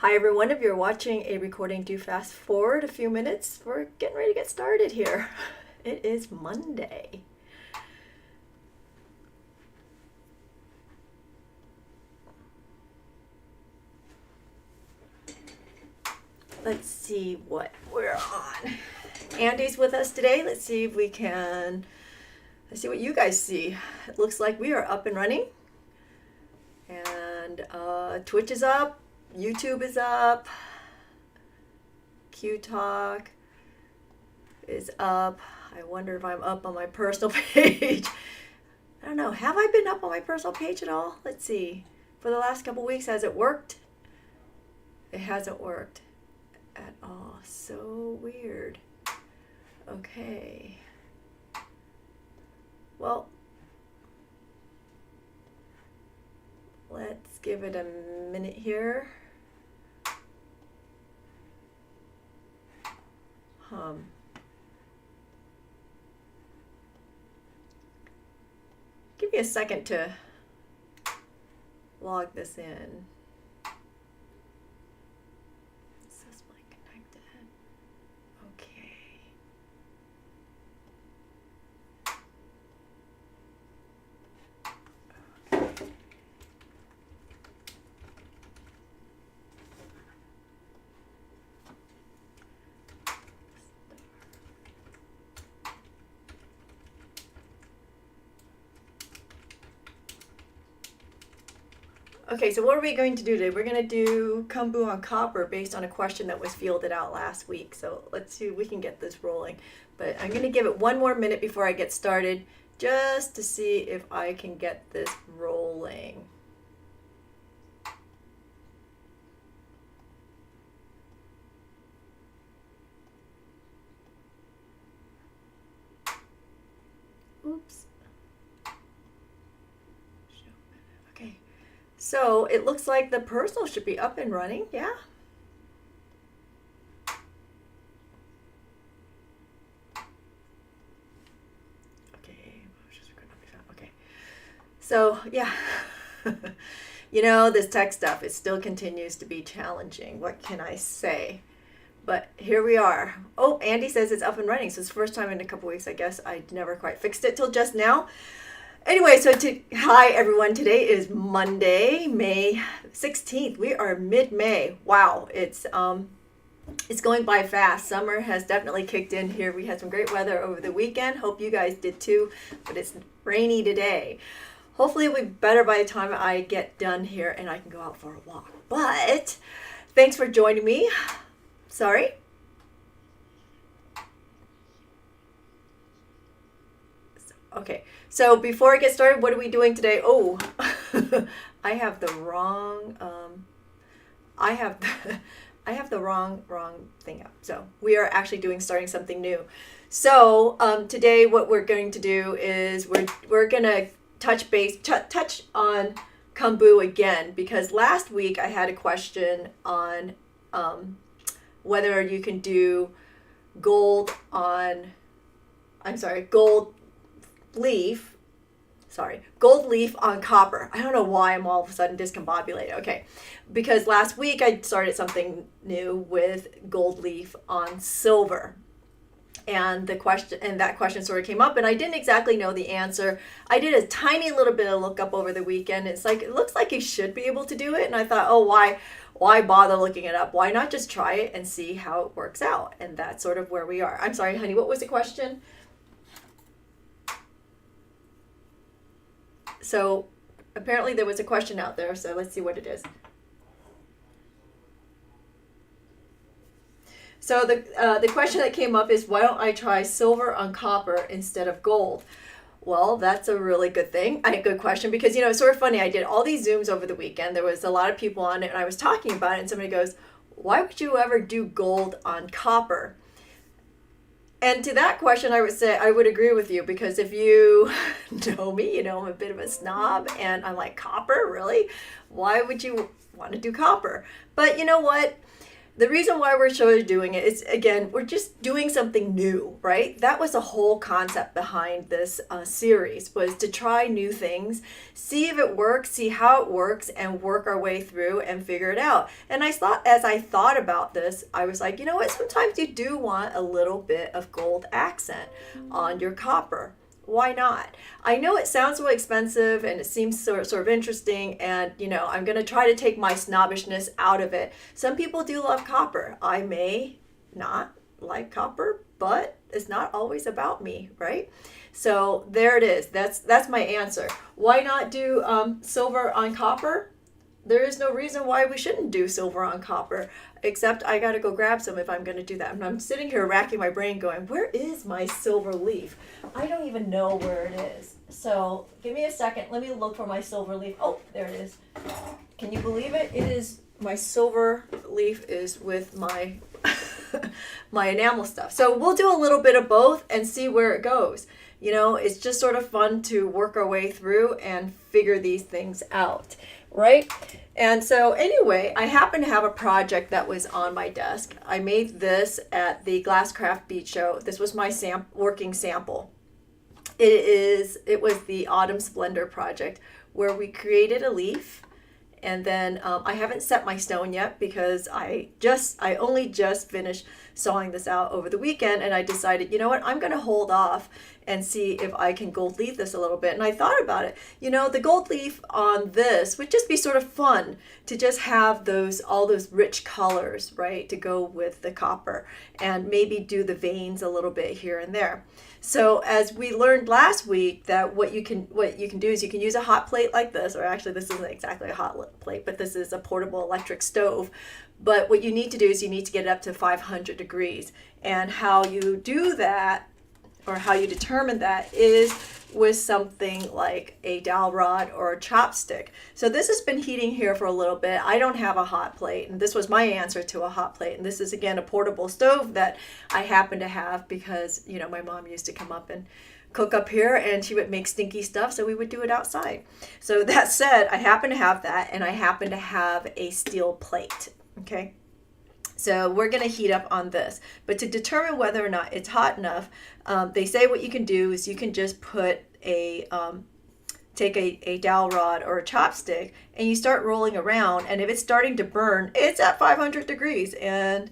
Hi everyone, if you're watching a recording, do fast forward a few minutes. We're getting ready to get started here. It is Monday. Let's see what we're on. Andy's with us today. Let's see if we can, let's see what you guys see. It looks like we are up and running. And Twitch is up, YouTube is up. Q Talk is up. I wonder if I'm up on my personal page. I don't know. Have I been up on my personal page at all? Let's see. For the last couple weeks, has it worked? It hasn't worked at all. So weird. Okay. Well, let's give it a minute here. Give me a second to log this in. Successfully connected. Okay. Okay, so what are we going to do today? We're going to do kombu on copper based on a question that was fielded out last week. So let's see if we can get this rolling. But I'm going to give it one more minute before I get started just to see if I can get this rolling. Oops. Okay. So it looks like the personal should be up and running, yeah? Okay. So, yeah. You know, this tech stuff, it still continues to be challenging. What can I say? But here we are. Oh, Andy says it's up and running. So it's the first time in a couple weeks, I guess. I never quite fixed it till just now. Anyway, so hi everyone. Today is Monday, May 16th. We are mid-May. Wow, it's going by fast. Summer has definitely kicked in here. We had some great weather over the weekend. Hope you guys did too, but it's rainy today. Hopefully it'll be better by the time I get done here and I can go out for a walk. But thanks for joining me. Sorry. Okay, so before I get started, what are we doing today? Oh, I have the wrong, I have the wrong thing up. So we are actually starting something new. So today what we're going to do is we're going to touch on kombu again, because last week I had a question on whether you can do gold leaf on copper. I don't know why I'm all of a sudden discombobulated. Okay, because last week I started something new with gold leaf on silver. And that question sort of came up, and I didn't exactly know the answer. I did a tiny little bit of lookup over the weekend. It looks like you should be able to do it. And I thought, oh, why bother looking it up? Why not just try it and see how it works out? And that's sort of where we are. I'm sorry, honey, what was the question? So apparently there was a question out there, so let's see what it is. So the question that came up is, why don't I try silver on copper instead of gold? Well, that's a really good good question, because, it's sort of funny. I did all these Zooms over the weekend. There was a lot of people on it, and I was talking about it, and somebody goes, why would you ever do gold on copper? And to that question, I would say I would agree with you, because if you know me, I'm a bit of a snob, and I'm like, copper, really? Why would you want to do copper? But you know what? The reason why we're sort of doing it is, again, we're just doing something new, right? That was the whole concept behind this series, was to try new things, see if it works, see how it works, and work our way through and figure it out. And I thought, as I thought about this, I was like, you know what? Sometimes you do want a little bit of gold accent on your copper. Why not? I know it sounds so expensive and it seems sort of interesting, and I'm going to try to take my snobbishness out of it. Some people do love copper. I may not like copper, but it's not always about me, right? So there it is. That's my answer. Why not do silver on copper? There is no reason why we shouldn't do silver on copper, except I got to go grab some if I'm going to do that. And I'm sitting here racking my brain going, where is my silver leaf? I don't even know where it is. So give me a second. Let me look for my silver leaf. Oh, there it is. Can you believe it? It is, my silver leaf is with my my enamel stuff. So we'll do a little bit of both and see where it goes. It's just sort of fun to work our way through and figure these things out, right? And so anyway, I happen to have a project that was on my desk. I made this at the Glasscraft Beach Show. This was my working sample. It was the Autumn Splendor project, where we created a leaf. And then I haven't set my stone yet because I only just finished sawing this out over the weekend, and I decided, you know what, I'm going to hold off and see if I can gold leaf this a little bit. And I thought about it. The gold leaf on this would just be sort of fun to just have all those rich colors, right, to go with the copper, and maybe do the veins a little bit here and there. So as we learned last week, that what you can do is you can use a hot plate like this, or actually this isn't exactly a hot plate, but this is a portable electric stove. But what you need to do is you need to get it up to 500 degrees. And how you do that, or how you determine that, is with something like a dowel rod or a chopstick. So this has been heating here for a little bit. I don't have a hot plate, and this was my answer to a hot plate. And this is, again, a portable stove that I happen to have because, my mom used to come up and cook up here, and she would make stinky stuff, so we would do it outside. So that said, I happen to have that, and I happen to have a steel plate, okay? So we're going to heat up on this. But to determine whether or not it's hot enough, they say what you can do is you can just put take a dowel rod or a chopstick, and you start rolling around, and if it's starting to burn, it's at 500 degrees, and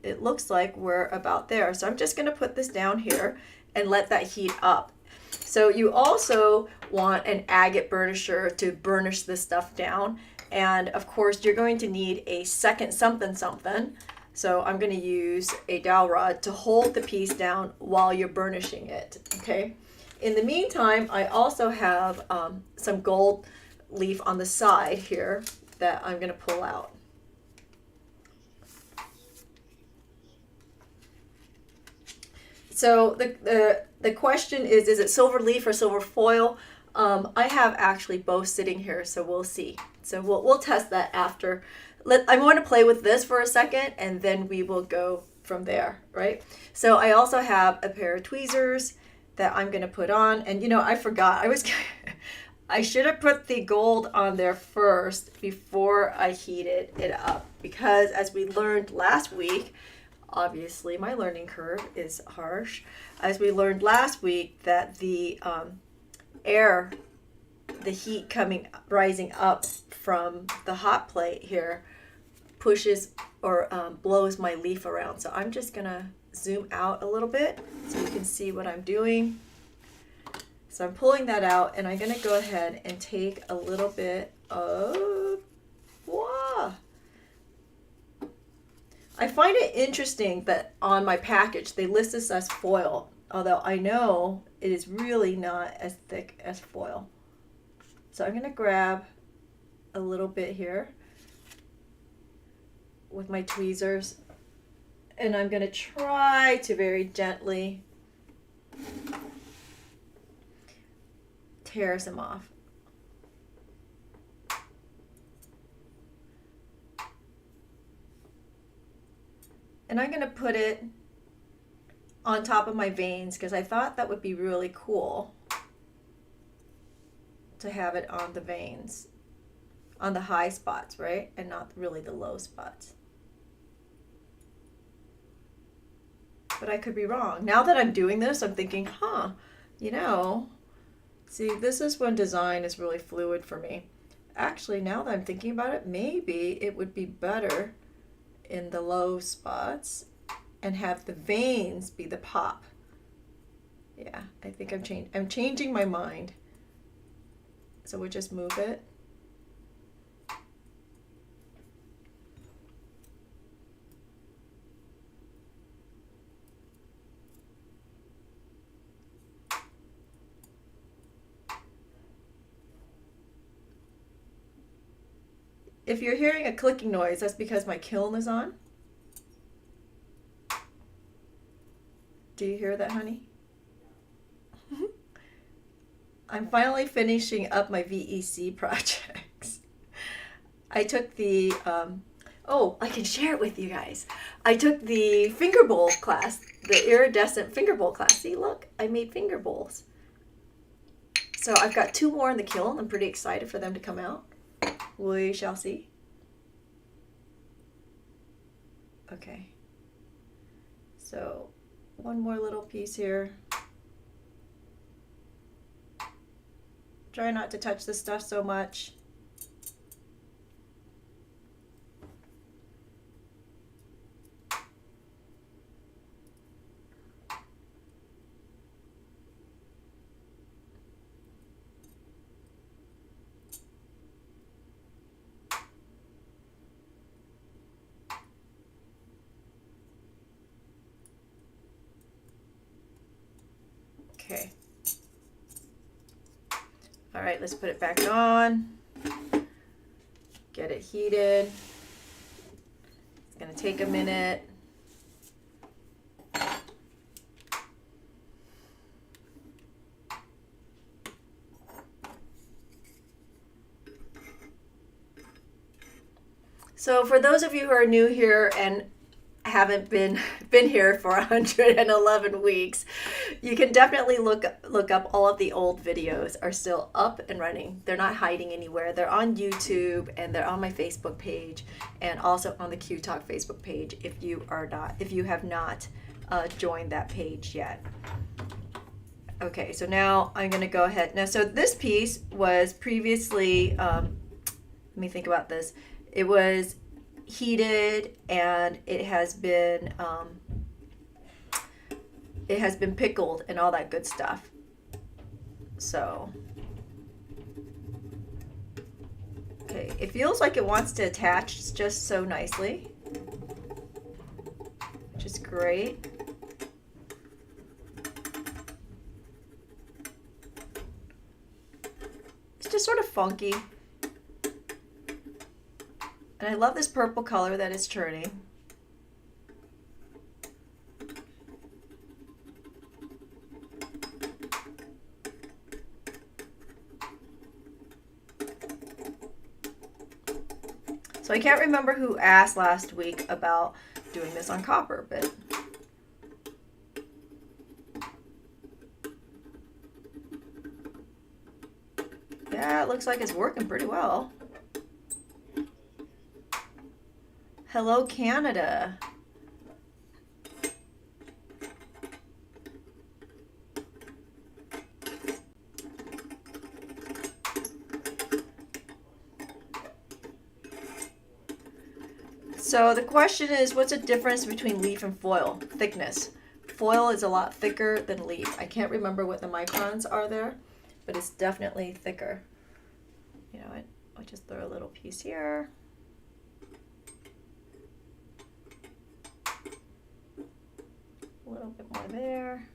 it looks like we're about there. So I'm just going to put this down here and let that heat up. So you also want an agate burnisher to burnish this stuff down. And of course, you're going to need a second something. So I'm going to use a dowel rod to hold the piece down while you're burnishing it, okay? In the meantime, I also have some gold leaf on the side here that I'm going to pull out. So the question is it silver leaf or silver foil? I have actually both sitting here, so we'll see. So we'll test that after. I want to play with this for a second, and then we will go from there, right? So I also have a pair of tweezers that I'm going to put on. And I forgot. I should have put the gold on there first before I heated it up, because as we learned last week, obviously my learning curve is harsh. As we learned last week, that the air, the heat rising up from the hot plate here, pushes or blows my leaf around. So I'm just gonna zoom out a little bit so you can see what I'm doing. So I'm pulling that out, and I'm gonna go ahead and take a little bit of, wow. I find it interesting that on my package they list this as foil, although I know it is really not as thick as foil. So I'm going to grab a little bit here with my tweezers, and I'm going to try to very gently tear some off. And I'm going to put it on top of my veins because I thought that would be really cool to have it on the veins, on the high spots, right? And not really the low spots. but I could be wrong. Now that I'm doing this, I'm thinking, you know, see, this is when design is really fluid for me. Actually, now that I'm thinking about it, maybe it would be better in the low spots and have the veins be the pop. Yeah, I think I'm changing my mind. So we'll just move it. If you're hearing a clicking noise, that's because my kiln is on. Do you hear that, honey? I'm finally finishing up my VEC projects. I took the, I can share it with you guys. I took the finger bowl class, the iridescent finger bowl class. See, look, I made finger bowls. So I've got 2 more in the kiln. I'm pretty excited for them to come out. We shall see. Okay. So 1 more little piece here. Try not to touch this stuff so much. Okay. All right, let's put it back on. Get it heated. It's gonna take a minute. So for those of you who are new here and haven't been here for 111 weeks, you can definitely look up all of the old videos are still up and running. They're not hiding anywhere. They're on YouTube and they're on my Facebook page and also on the Q Talk Facebook page if you have not joined that page yet. Okay, so now I'm going to go ahead. Now, so this piece was previously, let me think about this. It was heated and it has been pickled and all that good stuff. So okay, it feels like it wants to attach just so nicely, which is great. It's just sort of funky. And I love this purple color that it's turning. So I can't remember who asked last week about doing this on copper, but yeah, it looks like it's working pretty well. Hello, Canada. So the question is, what's the difference between leaf and foil? Thickness. Foil is a lot thicker than leaf. I can't remember what the microns are there, but it's definitely thicker. You know what? I'll just throw a little piece here. A little bit more there.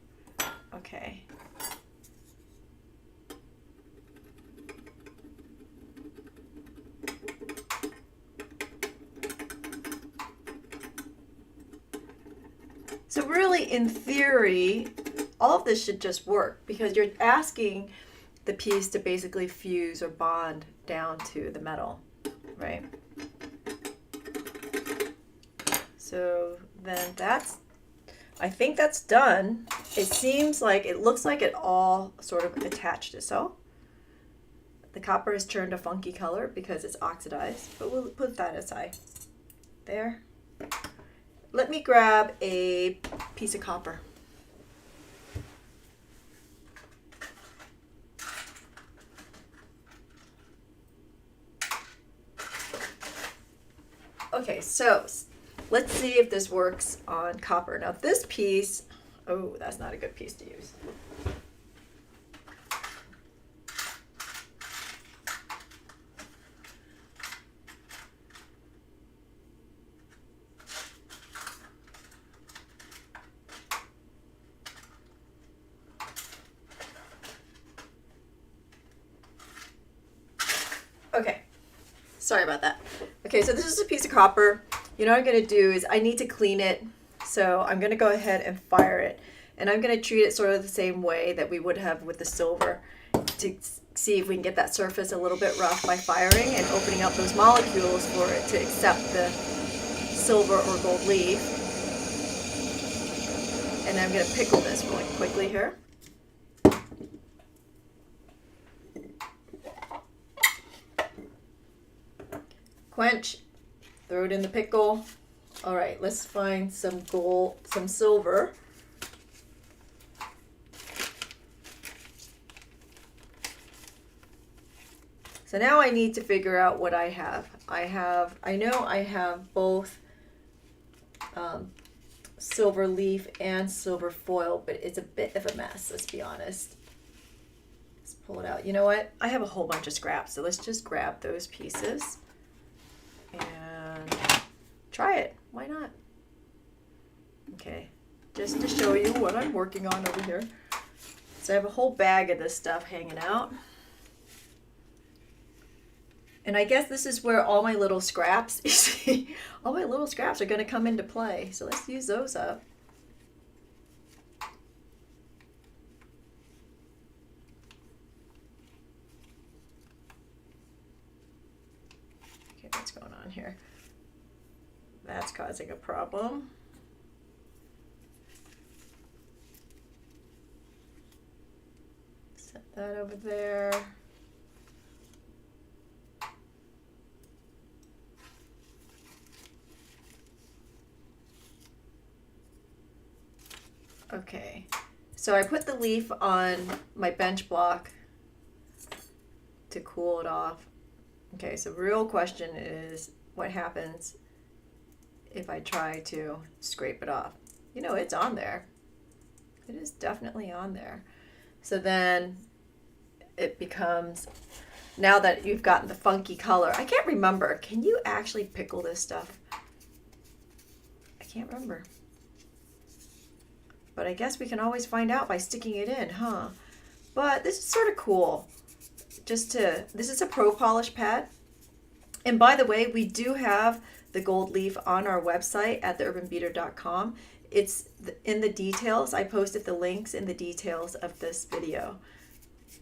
Okay. So really, in theory, all of this should just work because you're asking the piece to basically fuse or bond down to the metal, right? So then I think that's done. It looks like it all sort of attached itself. The copper has turned a funky color because it's oxidized, but we'll put that aside. There. let me grab a piece of copper. Okay, so let's see if this works on copper. Now this piece, oh, that's not a good piece to use. Okay, sorry about that. Okay, so this is a piece of copper. You know what I'm going to do is I need to clean it. So I'm going to go ahead and fire it. And I'm going to treat it sort of the same way that we would have with the silver to see if we can get that surface a little bit rough by firing and opening up those molecules for it to accept the silver or gold leaf. And I'm going to pickle this really quickly here. Quench, throw it in the pickle. All right, let's find some gold, some silver. So now I need to figure out what I have. I know I have both silver leaf and silver foil, but it's a bit of a mess, let's be honest. Let's pull it out. You know what? I have a whole bunch of scraps, so let's just grab those pieces and try it. Why not? Okay, just to show you what I'm working on over here. So I have a whole bag of this stuff hanging out. And I guess this is where all my little scraps, you see, all my little scraps are going to come into play. So let's use those up. Okay, what's going on here? That's causing a problem. Set that over there. Okay, so I put the leaf on my bench block to cool it off. Okay, so real question is what happens if I try to scrape it off? You know, it's on there. It is definitely on there. So then it becomes, now that you've gotten the funky color, I can't remember, can you actually pickle this stuff? I can't remember. But I guess we can always find out by sticking it in, huh? But this is sort of cool. This is a pro polish pad. And by the way, we do have the gold leaf on our website at theurbanbeater.com. It's in the details. I posted the links in the details of this video.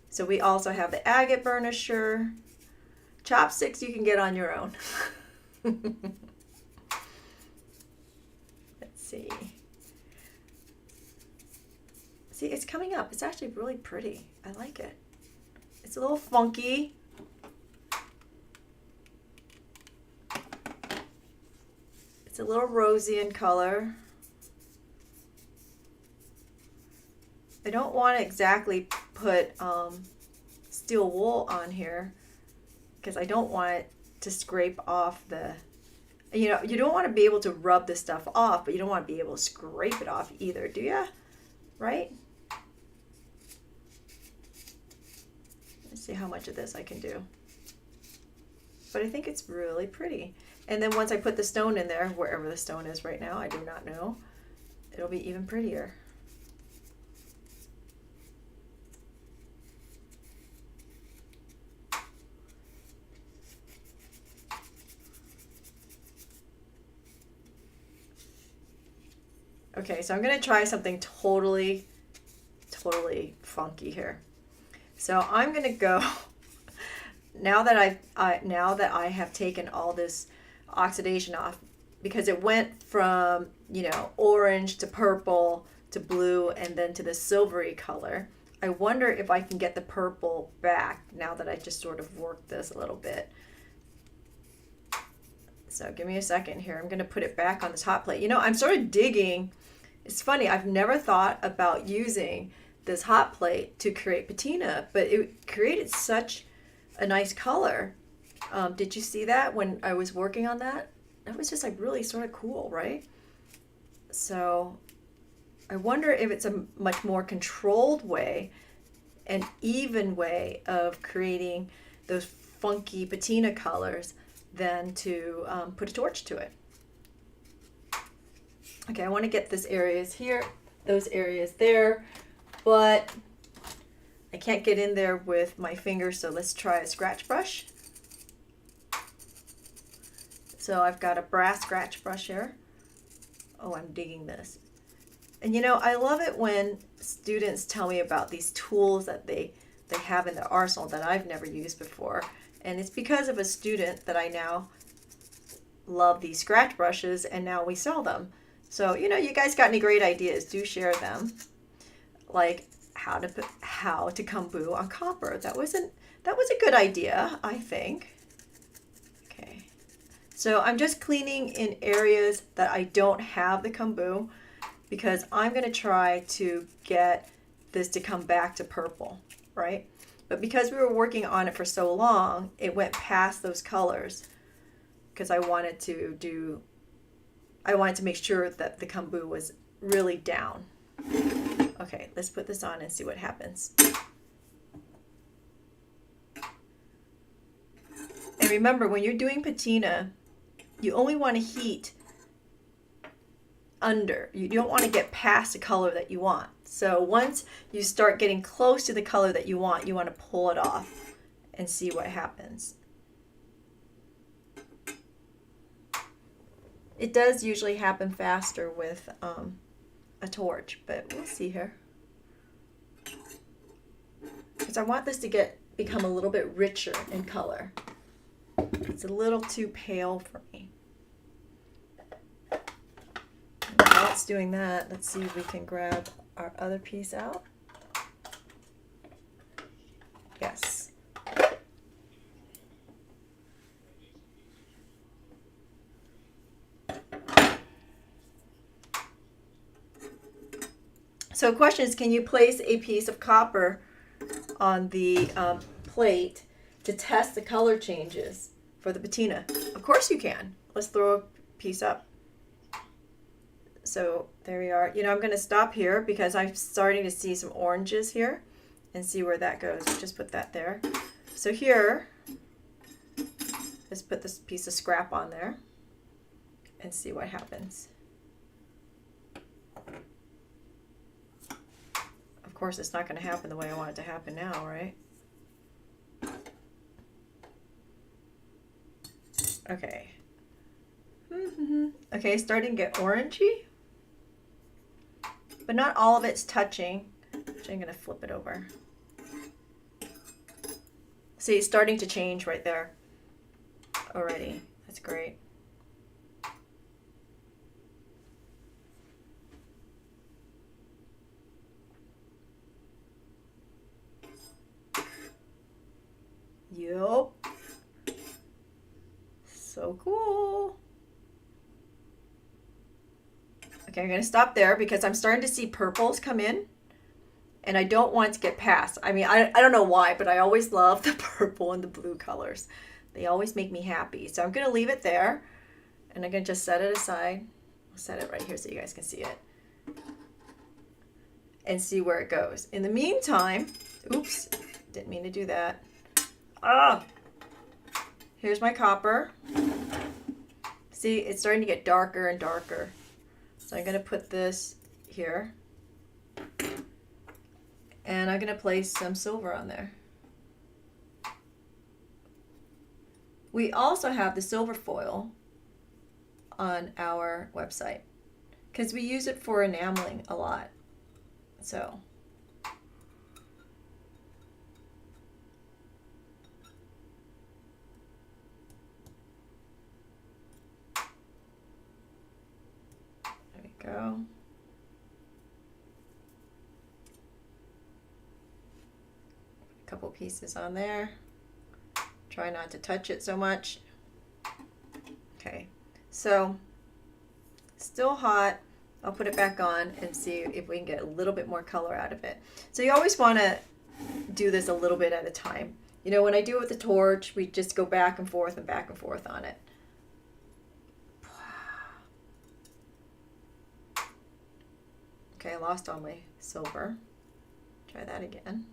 So we also have the agate burnisher. Chopsticks you can get on your own. Let's see. See, it's coming up. It's actually really pretty. I like it. It's a little funky. It's a little rosy in color. I don't want to exactly put steel wool on here because I don't want it to scrape off the, you know, you don't want to be able to rub this stuff off, but you don't want to be able to scrape it off either, do you? Right? Let's see how much of this I can do. But I think it's really pretty. And then once I put the stone in there, wherever the stone is right now, I do not know, it'll be even prettier. Okay, so I'm going to try something totally funky here. So I'm going to go, now that I have taken all this oxidation off, because it went from, you know, orange to purple to blue and then to the silvery color. I wonder if I can get the purple back now that I just sort of worked this a little bit. So give me a second here. I'm going to put it back on this hot plate. You know, I'm sort of digging. It's funny, I've never thought about using this hot plate to create patina, but it created such a nice color. Did you see that when I was working on that? That was just like really sort of cool, right? So I wonder if it's a much more controlled way, an even way of creating those funky patina colors than to put a torch to it. Okay, I want to get this areas here, those areas there, but I can't get in there with my fingers, so let's try a scratch brush. So I've got a brass scratch brush here. Oh, I'm digging this. And you know, I love it when students tell me about these tools that they have in their arsenal that I've never used before. And it's because of a student that I now love these scratch brushes, and now we sell them. So, you know, you guys got any great ideas, do share them. Like how to kombu on copper. That was a good idea, I think. Okay. So I'm just cleaning in areas that I don't have the kombu, because I'm going to try to get this to come back to purple, right? But because we were working on it for so long, it went past those colors, because I wanted to make sure that the kombu was really down. Okay, let's put this on and see what happens. And remember, when you're doing patina, you only want to heat under. You don't want to get past the color that you want. So once you start getting close to the color that you want to pull it off and see what happens. It does usually happen faster with a torch, but we'll see here. Because I want this to become a little bit richer in color. It's a little too pale for me. While it's doing that, let's see if we can grab our other piece out. Yes. So the question is, can you place a piece of copper on the plate to test the color changes for the patina? Of course you can. Let's throw a piece up. So there we are. You know, I'm going to stop here because I'm starting to see some oranges here and see where that goes. Just put that there. So here, let's put this piece of scrap on there and see what happens. Of course, it's not going to happen the way I want it to happen now, right? Okay. Okay, starting to get orangey, but not all of it's touching. Actually, I'm going to flip it over. See, it's starting to change right there already. That's great. Yup. So cool. Okay, I'm going to stop there because I'm starting to see purples come in, and I don't want it to get past. I mean, I don't know why, but I always love the purple and the blue colors. They always make me happy. So I'm going to leave it there, and I'm going to just set it aside. I'll set it right here so you guys can see it and see where it goes. In the meantime, oops, didn't mean to do that. Here's my copper. See, it's starting to get darker and darker. So I'm going to put this here. And I'm going to place some silver on there. We also have the silver foil on our website because we use it for enameling a lot. So go. A couple pieces on there. Try not to touch it so much. Okay, so still hot. I'll put it back on and see if we can get a little bit more color out of it. So you always want to do this a little bit at a time. You know, when I do it with the torch, we just go back and forth on it. Okay, I lost all my silver. Try that again.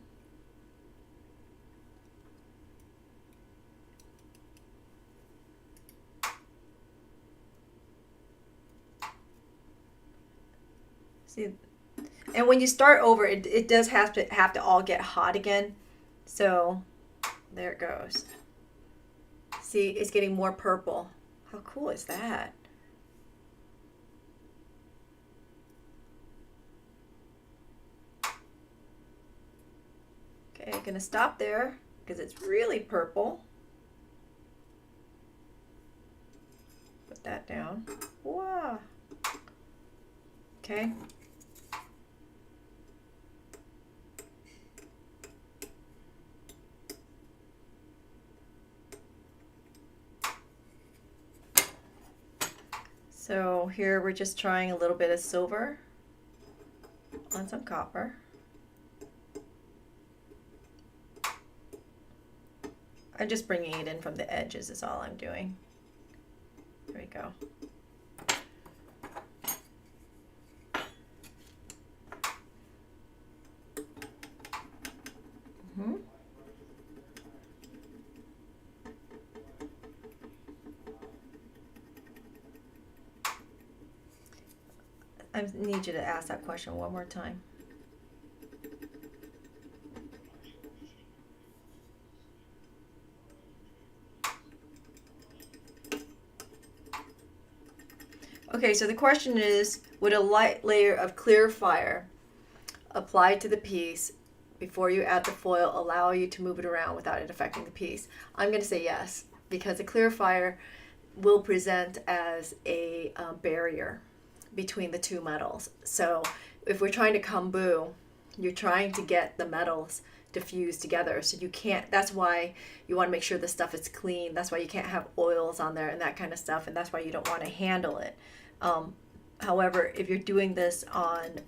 See, and when you start over, it does have to all get hot again. So there it goes. See, it's getting more purple. How cool is that? Okay, I'm gonna stop there because it's really purple. Put that down. Wow. Okay. So here we're just trying a little bit of silver on some copper. I'm just bringing it in from the edges is all I'm doing. There we go. I need you to ask that question one more time. Okay, so the question is, would a light layer of clear fire applied to the piece before you add the foil allow you to move it around without it affecting the piece? I'm going to say yes, because a clear fire will present as a barrier between the two metals. So if we're trying to kombu, you're trying to get the metals to fuse together. So you can't, that's why you want to make sure the stuff is clean. That's why you can't have oils on there and that kind of stuff. And that's why you don't want to handle it. However, if you're doing this on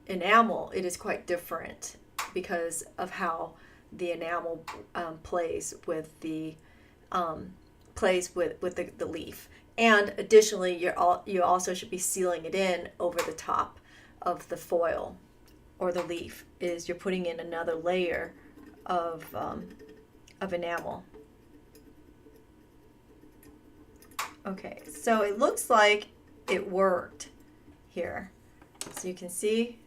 enamel, it is quite different because of how the enamel plays with the leaf. And additionally, you also should be sealing it in over the top of the foil or the leaf. Is you're putting in another layer of enamel. Okay, so it looks like it worked here. So you can see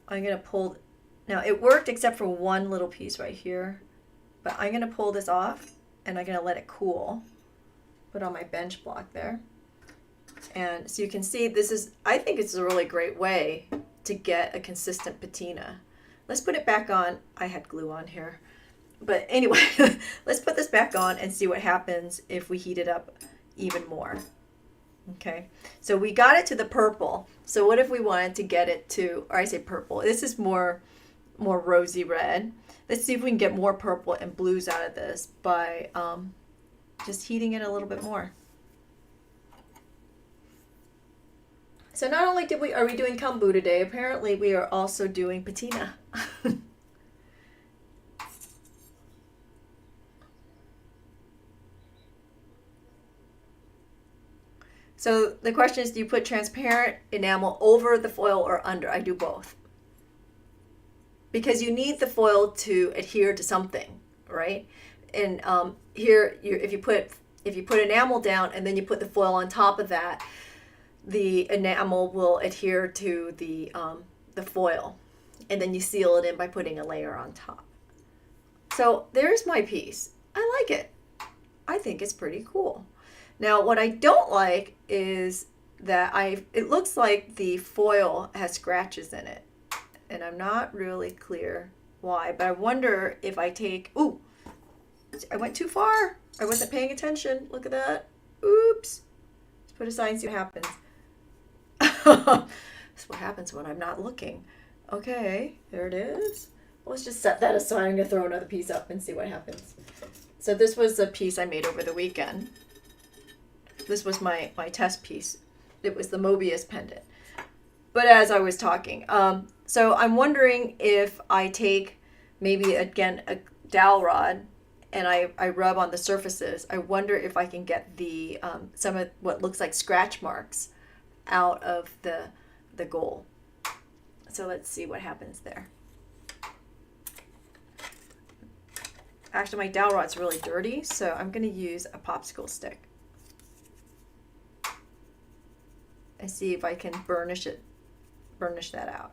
I'm going to pull. Now it worked except for one little piece right here. But I'm going to pull this off and I'm going to let it cool. Put on my bench block there. And so you can see this is, I think it's a really great way to get a consistent patina. Let's put it back on. I had glue on here. But anyway, let's put this back on and see what happens if we heat it up even more. Okay, so we got it to the purple. So what if we wanted to get it to, or I say purple, this is more rosy red. Let's see if we can get more purple and blues out of this by just heating it a little bit more. So not only are we doing kombu today, apparently we are also doing patina. So the question is, do you put transparent enamel over the foil or under? I do both. Because you need the foil to adhere to something, right? And here, if you put enamel down and then you put the foil on top of that, the enamel will adhere to the foil, and then you seal it in by putting a layer on top. So there's my piece. I like it. I think it's pretty cool. Now, what I don't like is that it looks like the foil has scratches in it, and I'm not really clear why, but I wonder if I take, ooh, I went too far. I wasn't paying attention. Look at that. Oops. Let's put it aside and see what happens. That's what happens when I'm not looking. Okay, there it is. let's just set that aside. I'm going to throw another piece up and see what happens. So this was a piece I made over the weekend. This was my test piece. It was the Mobius Pendant. But as I was talking, so I'm wondering if I take maybe, again, a dowel rod and I rub on the surfaces. I wonder if I can get the some of what looks like scratch marks out of the gold. So let's see what happens there. Actually, my dowel rod's really dirty, so I'm going to use a popsicle stick and see if I can burnish that out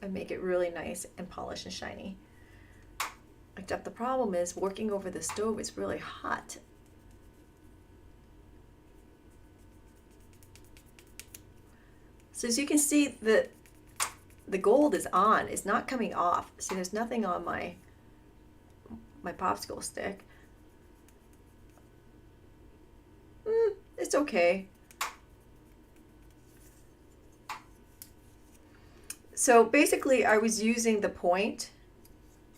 and make it really nice and polished and shiny. Except the problem is working over the stove is really hot. So as you can see, the gold is on. It's not coming off. See, there's nothing on my popsicle stick. It's okay. So basically, I was using the point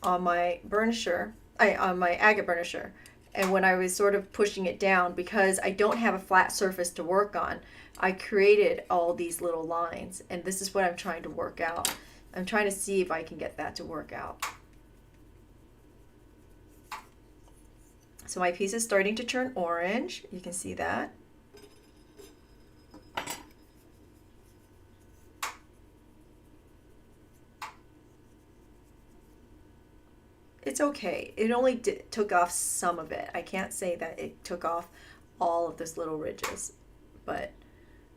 on my burnisher, on my agate burnisher, and when I was sort of pushing it down, because I don't have a flat surface to work on, I created all these little lines, and this is what I'm trying to work out. I'm trying to see if I can get that to work out. So my piece is starting to turn orange. You can see that. It's okay. It only took off some of it. I can't say that it took off all of those little ridges, but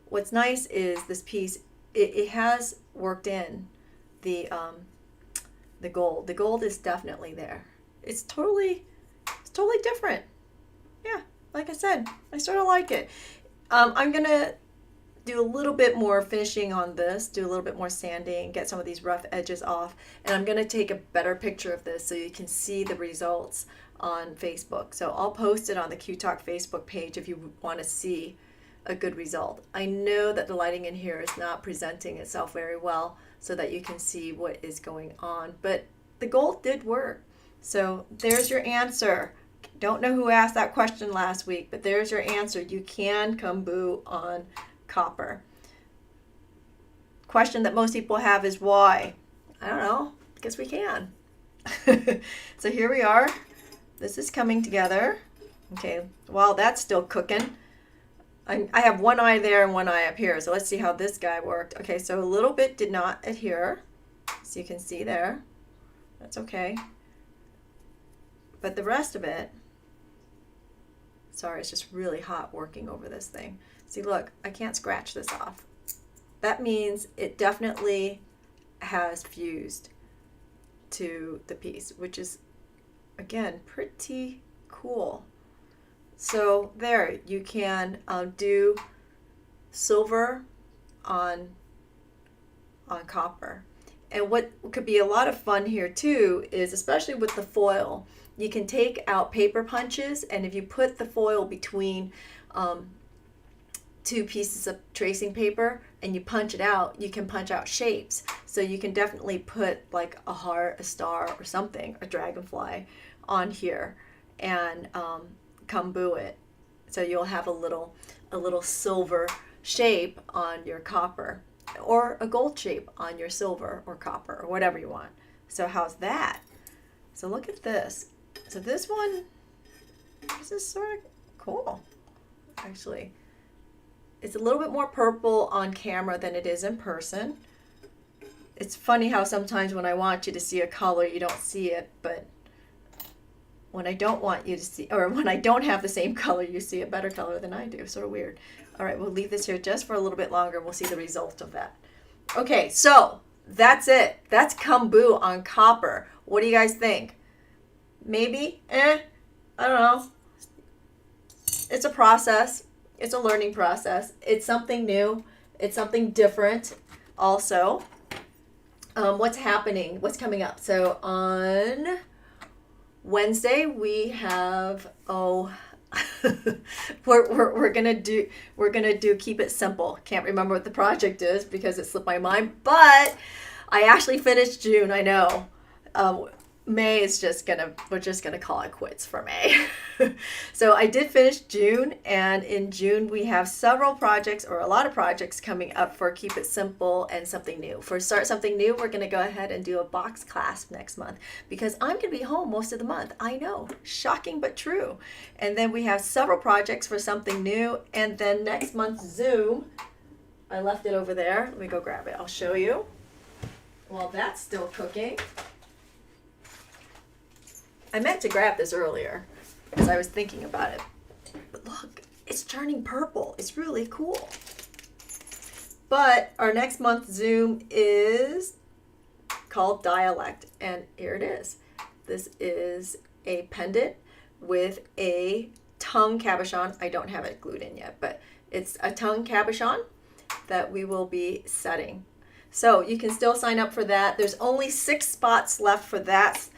what's nice is this piece, it has worked in the gold. The gold is definitely there. It's totally different. Yeah, like I said, I sort of like it. I'm gonna do a little bit more finishing on this, do a little bit more sanding, get some of these rough edges off, and I'm gonna take a better picture of this so you can see the results on Facebook. So I'll post it on the Q Talk Facebook page if you want to see a good result. I know that the lighting in here is not presenting itself very well so that you can see what is going on, but the gold did work. So there's your answer. Don't know who asked that question last week, but there's your answer. You can Keum on copper. Question that most people have is why? I don't know. I guess we can. So here we are. This is coming together. Okay, while that's still cooking, I have one eye there and one eye up here. So let's see how this guy worked. Okay, so a little bit did not adhere. So you can see there. That's okay. But the rest of it, sorry, it's just really hot working over this thing. See, look, I can't scratch this off. That means it definitely has fused to the piece, which is, again, pretty cool. So there, you can do silver on copper. And what could be a lot of fun here too is, especially with the foil, you can take out paper punches, and if you put the foil between two pieces of tracing paper and you punch it out, you can punch out shapes. So you can definitely put like a heart, a star, or something, a dragonfly on here and Keum it. So you'll have a little silver shape on your copper, or a gold shape on your silver or copper, or whatever you want. So how's that? So look at this. So this one, this is sort of cool, actually. It's a little bit more purple on camera than it is in person. It's funny how sometimes when I want you to see a color, you don't see it, but when I don't want you to see, or when I don't have the same color, you see a better color than I do. Sort of weird. All right, we'll leave this here just for a little bit longer. We'll see the result of that. Okay, so that's it. That's Keum on copper. What do you guys think? Maybe? I don't know. It's a process. It's a learning process. It's something new. It's something different also. What's happening? What's coming up? So on Wednesday we have we're gonna do Keep It Simple. Can't remember what the project is because it slipped my mind, but I actually finished June, I know. May is we're just gonna call it quits for May. So I did finish June, and in June we have several projects, or a lot of projects coming up for Keep It Simple and Something New. For Start Something New, we're gonna go ahead and do a box class next month because I'm gonna be home most of the month. I know, shocking but true. And then we have several projects for Something New, and then next month's Zoom, I left it over there. Let me go grab it. I'll show you. While that's still cooking. I meant to grab this earlier because I was thinking about it. But look, it's turning purple. It's really cool. But our next month's Zoom is called Dialect. And here it is. This is a pendant with a tongue cabochon. I don't have it glued in yet, but it's a tongue cabochon that we will be setting. So you can still sign up for that. There's only 6 spots left for that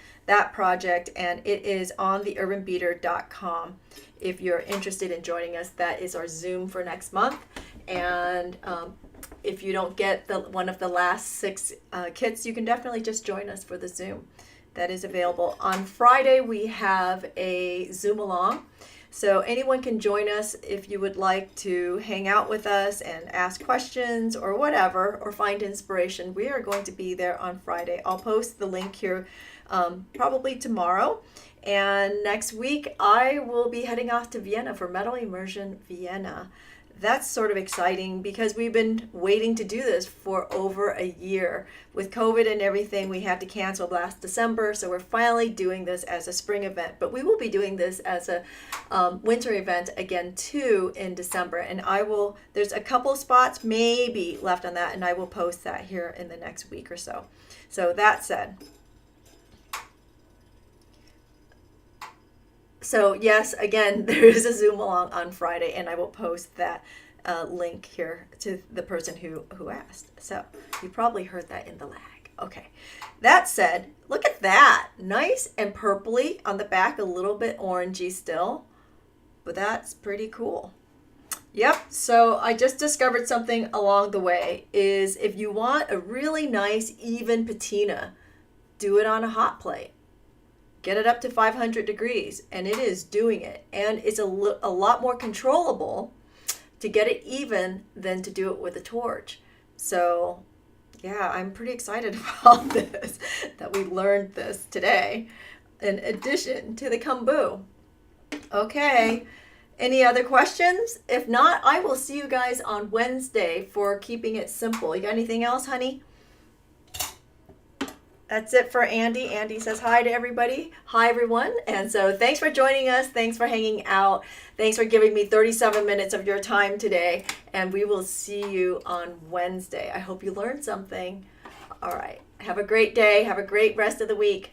project, and it is on theurbanbeater.com if you're interested in joining us. That is our Zoom for next month. And if you don't get one of the last 6 kits, you can definitely just join us for the Zoom. That is available. On Friday, we have a Zoom along. So anyone can join us if you would like to hang out with us and ask questions or whatever, or find inspiration. We are going to be there on Friday. I'll post the link here probably tomorrow. And next week, I will be heading off to Vienna for Metal Immersion Vienna. That's sort of exciting because we've been waiting to do this for over a year. With COVID and everything, we had to cancel last December, so we're finally doing this as a spring event. But we will be doing this as a winter event again too in December. And there's a couple spots maybe left on that, and I will post that here in the next week or so. So that said, so yes, again, there is a Zoom along on Friday, and I will post that link here to the person who asked. So you probably heard that in the lag. Okay, that said, look at that. Nice and purpley on the back, a little bit orangey still, but that's pretty cool. Yep, so I just discovered something along the way, is if you want a really nice, even patina, do it on a hot plate. Get it up to 500 degrees, and it is doing it. And it's a lot more controllable to get it even than to do it with a torch. So, yeah, I'm pretty excited about this, that we learned this today, in addition to the kombu. Okay, any other questions? If not, I will see you guys on Wednesday for Keeping It Simple. You got anything else, honey? That's it for Andy. Andy says hi to everybody. Hi, everyone. And so thanks for joining us. Thanks for hanging out. Thanks for giving me 37 minutes of your time today. And we will see you on Wednesday. I hope you learned something. All right. Have a great day. Have a great rest of the week.